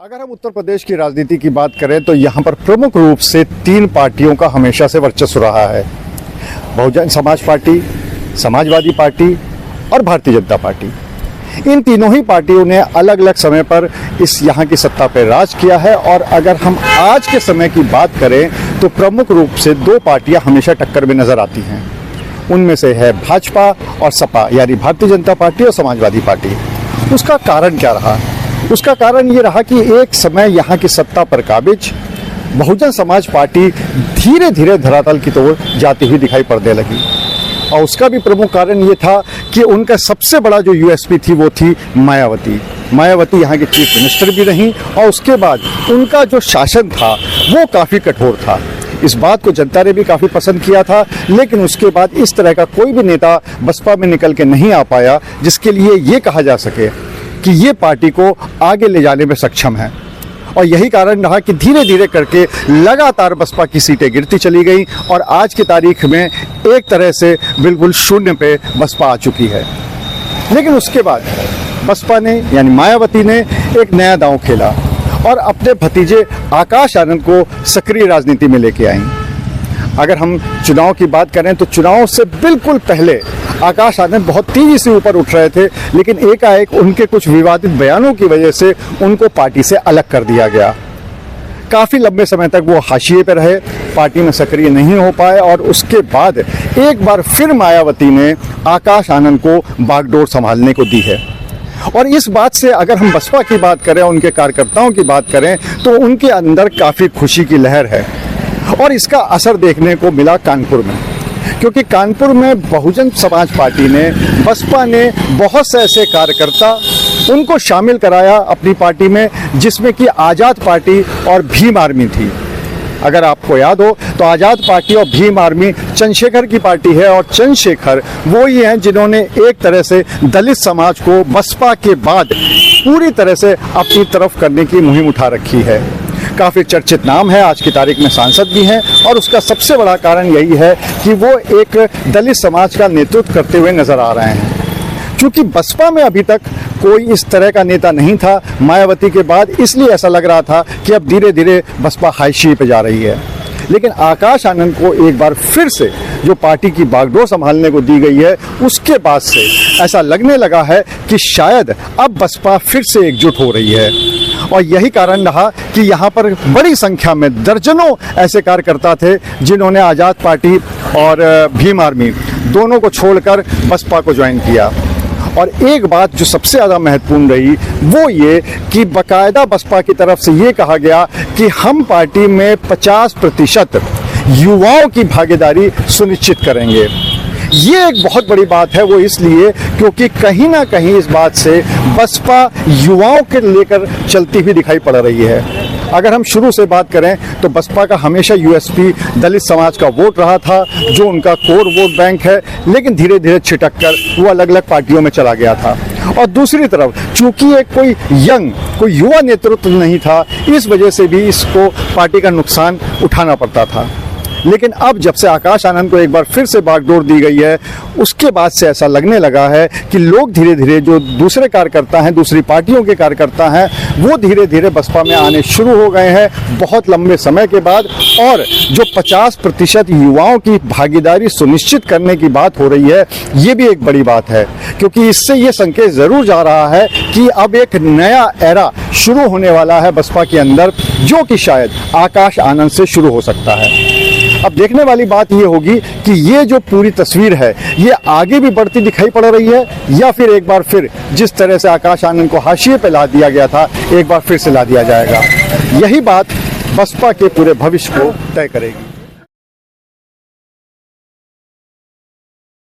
अगर हम उत्तर प्रदेश की राजनीति की बात करें तो यहाँ पर प्रमुख रूप से तीन पार्टियों का हमेशा से वर्चस्व रहा है। बहुजन समाज पार्टी, समाजवादी पार्टी और भारतीय जनता पार्टी। इन तीनों ही पार्टियों ने अलग अलग समय पर इस यहाँ की सत्ता पर राज किया है। और अगर हम आज के समय की बात करें तो प्रमुख रूप से दो पार्टियां हमेशा टक्कर में नजर आती हैं। उनमें से है भाजपा और सपा, यानी भारतीय जनता पार्टी और समाजवादी पार्टी। उसका कारण क्या रहा? उसका कारण ये रहा कि एक समय यहाँ की सत्ता पर काबिज बहुजन समाज पार्टी धीरे धीरे धरातल की ओर जाती हुई दिखाई पड़ने लगी। और उसका भी प्रमुख कारण ये था कि उनका सबसे बड़ा जो यूएसपी थी वो थी मायावती। मायावती यहाँ की चीफ मिनिस्टर भी रहीं और उसके बाद उनका जो शासन था वो काफ़ी कठोर था। इस बात को जनता ने भी काफ़ी पसंद किया था, लेकिन उसके बाद इस तरह का कोई भी नेता बसपा में निकल के नहीं आ पाया जिसके लिए ये कहा जा सके कि ये पार्टी को आगे ले जाने में सक्षम है। और यही कारण रहा कि धीरे धीरे करके लगातार बसपा की सीटें गिरती चली गई और आज की तारीख में एक तरह से बिल्कुल शून्य पे बसपा आ चुकी है। लेकिन उसके बाद बसपा ने यानी मायावती ने एक नया दांव खेला और अपने भतीजे आकाश आनंद को सक्रिय राजनीति में लेके आई। अगर हम चुनाव की बात करें तो चुनाव से बिल्कुल पहले आकाश आनंद बहुत तेजी से ऊपर उठ रहे थे, लेकिन एकाएक उनके कुछ विवादित बयानों की वजह से उनको पार्टी से अलग कर दिया गया। काफ़ी लंबे समय तक वो हाशिए पर रहे, पार्टी में सक्रिय नहीं हो पाए और उसके बाद एक बार फिर मायावती ने आकाश आनंद को बागडोर संभालने को दी है। और इस बात से अगर हम बसपा की बात करें, उनके कार्यकर्ताओं की बात करें तो उनके अंदर काफ़ी खुशी की लहर है। और इसका असर देखने को मिला कानपुर में, क्योंकि कानपुर में बहुजन समाज पार्टी ने, बसपा ने बहुत से ऐसे कार्यकर्ता उनको शामिल कराया अपनी पार्टी में, जिसमें कि आज़ाद पार्टी और भीम आर्मी थी। अगर आपको याद हो तो आज़ाद पार्टी और भीम आर्मी चंद्रशेखर की पार्टी है और चंद्रशेखर वो ही हैं जिन्होंने एक तरह से दलित समाज को बसपा के बाद पूरी तरह से अपनी तरफ करने की मुहिम उठा रखी है। काफ़ी चर्चित नाम है, आज की तारीख में सांसद भी हैं और उसका सबसे बड़ा कारण यही है कि वो एक दलित समाज का नेतृत्व करते हुए नजर आ रहे हैं। क्योंकि बसपा में अभी तक कोई इस तरह का नेता नहीं था मायावती के बाद, इसलिए ऐसा लग रहा था कि अब धीरे धीरे बसपा हाशिए पे जा रही है। लेकिन आकाश आनंद को एक बार फिर से जो पार्टी की बागडोर संभालने को दी गई है, उसके बाद से ऐसा लगने लगा है कि शायद अब बसपा फिर से एकजुट हो रही है। और यही कारण रहा कि यहाँ पर बड़ी संख्या में दर्जनों ऐसे कार्यकर्ता थे जिन्होंने आज़ाद पार्टी और भीम आर्मी दोनों को छोड़कर बसपा को ज्वाइन किया। और एक बात जो सबसे ज़्यादा महत्वपूर्ण रही वो ये कि बाकायदा बसपा की तरफ से ये कहा गया कि हम पार्टी में 50% युवाओं की भागीदारी सुनिश्चित करेंगे। ये एक बहुत बड़ी बात है, वो इसलिए क्योंकि कहीं ना कहीं इस बात से बसपा युवाओं के लेकर चलती हुई दिखाई पड़ रही है। अगर हम शुरू से बात करें तो बसपा का हमेशा यूएसपी दलित समाज का वोट रहा था, जो उनका कोर वोट बैंक है, लेकिन धीरे धीरे छिटक कर वो अलग अलग पार्टियों में चला गया था। और दूसरी तरफ चूंकि एक कोई युवा नेतृत्व नहीं था, इस वजह से भी इसको पार्टी का नुकसान उठाना पड़ता था। लेकिन अब जब से आकाश आनंद को एक बार फिर से बागडोर दी गई है, उसके बाद से ऐसा लगने लगा है कि लोग धीरे धीरे जो दूसरे कार्यकर्ता हैं, दूसरी पार्टियों के कार्यकर्ता हैं, वो धीरे धीरे बसपा में आने शुरू हो गए हैं बहुत लंबे समय के बाद। और जो 50% युवाओं की भागीदारी सुनिश्चित करने की बात हो रही है, ये भी एक बड़ी बात है, क्योंकि इससे ये संकेत ज़रूर जा रहा है कि अब एक नया एरा शुरू होने वाला है बसपा के अंदर, जो कि शायद आकाश आनंद से शुरू हो सकता है। अब देखने वाली बात ये होगी कि ये जो पूरी तस्वीर है ये आगे भी बढ़ती दिखाई पड़ रही है, या फिर एक बार फिर जिस तरह से आकाश आनंद को हाशिए पे ला दिया गया था, एक बार फिर से ला दिया जाएगा। यही बात बसपा के पूरे भविष्य को तय करेगी।